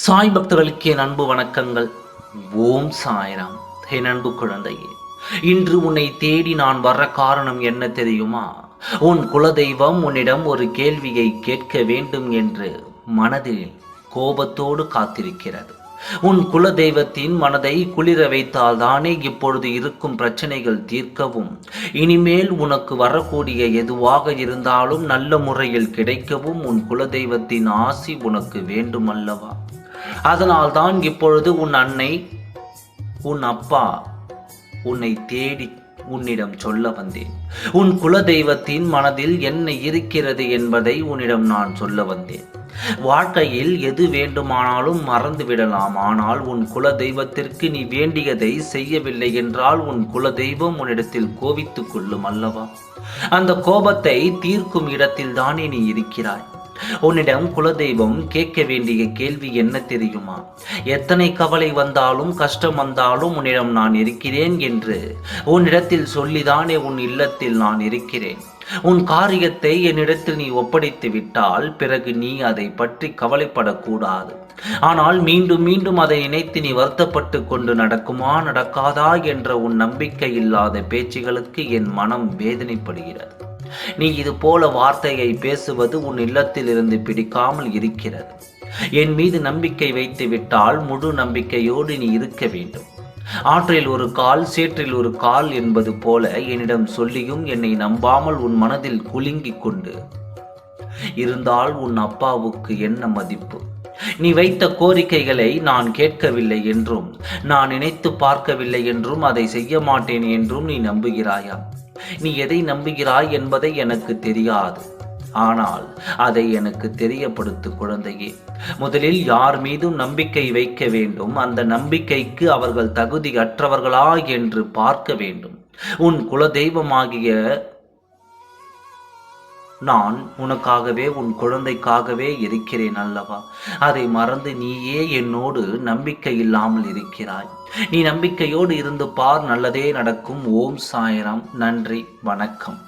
சாய் பக்தர்களுக்கு என் அன்பு வணக்கங்கள். ஓம் சாய்ராம். என் அன்பு குழந்தையே, இன்று உன்னை தேடி நான் வர்ற காரணம் என்ன தெரியுமா? உன் குலதெய்வம் உன்னிடம் ஒரு கேள்வியை கேட்க வேண்டும் என்று மனதில் கோபத்தோடு காத்திருக்கிறது. உன் குலதெய்வத்தின் மனதை குளிர வைத்தால் தானே இப்பொழுது இருக்கும் பிரச்சனைகள் தீர்க்கவும், இனிமேல் உனக்கு வரக்கூடிய எதுவாக இருந்தாலும் நல்ல முறையில் கிடைக்கவும் உன் குலதெய்வத்தின் ஆசி உனக்கு வேண்டும் அல்லவா? அதனால்தான் இப்பொழுது உன் அன்னை, உன் அப்பா உன்னை தேடி உன்னிடம் சொல்ல வந்தேன். உன் குலதெய்வத்தின் மனதில் என்ன இருக்கிறது என்பதை உன்னிடம் நான் சொல்ல வந்தேன். வாழ்க்கையில் எது வேண்டுமானாலும் மறந்து விடலாம். ஆனால் உன் குலதெய்வத்திற்கு நீ வேண்டியதை செய்யவில்லை என்றால் உன் குலதெய்வம் உன்னிடத்தில் கோபித்துக் கொள்ளும் அல்லவா? அந்த கோபத்தை தீர்க்கும் இடத்தில் தானே நீ இருக்கிறாய். உன்னிடம் குலதெய்வம் கேட்க வேண்டிய கேள்வி என்ன தெரியுமா? எத்தனை கவலை வந்தாலும் கஷ்டம் வந்தாலும் உன்னிடம் நான் இருக்கிறேன் என்று உன்னிடத்தில் சொல்லிதானே உன் இல்லத்தில் நான் இருக்கிறேன். உன் காரியத்தை என்னிடத்தில் நீ ஒப்படைத்து விட்டால் பிறகு நீ அதை பற்றி கவலைப்படக்கூடாது. ஆனால் மீண்டும் மீண்டும் அதை நினைத்து நீ வருத்தப்பட்டு கொண்டு நடக்குமா நடக்காதா என்ற உன் நம்பிக்கை இல்லாத பேச்சுகளுக்கு என் மனம் வேதனைப்படுகிறது. நீ இது போல வார்த்தையை பேசுவது உன் இல்லத்தில் இருந்து பிடிக்காமல் இருக்கிறது. என் மீது நம்பிக்கை வைத்து விட்டால் முழு நம்பிக்கையோடு நீ இருக்க வேண்டும். ஆற்றில் ஒரு கால் சேற்றில் ஒரு கால் என்பது போல என்னிடம் சொல்லியும் என்னை நம்பாமல் உன் மனதில் குலுங்கிக் கொண்டு இருந்தால் உன் அப்பாவுக்கு என்ன மதிப்பு? நீ வைத்த கோரிக்கைகளை நான் கேட்கவில்லை என்றும், நான் நினைத்து பார்க்கவில்லை என்றும், அதை செய்ய மாட்டேன் என்றும் நீ நம்புகிறாயா? நீ எதை நம்புகிறாய் என்பதை எனக்கு தெரியாது. ஆனால் அதை எனக்கு தெரியப்படுத்து குழந்தையே. முதலில் யார் மீதும் நம்பிக்கை வைக்க வேண்டும். அந்த நம்பிக்கைக்கு அவர்கள் தகுதி அற்றவர்களா என்று பார்க்க வேண்டும். உன் குலதெய்வமாகிய நான் உனக்காகவே, உன் குழந்தைக்காகவே இருக்கிறேன் அல்லவா? அதை மறந்து நீயே என்னோடு நம்பிக்கை இல்லாமல் இருக்கிறாய். நீ நம்பிக்கையோடு இருந்து பார், நல்லதே நடக்கும். ஓம் சாய்ராம். நன்றி, வணக்கம்.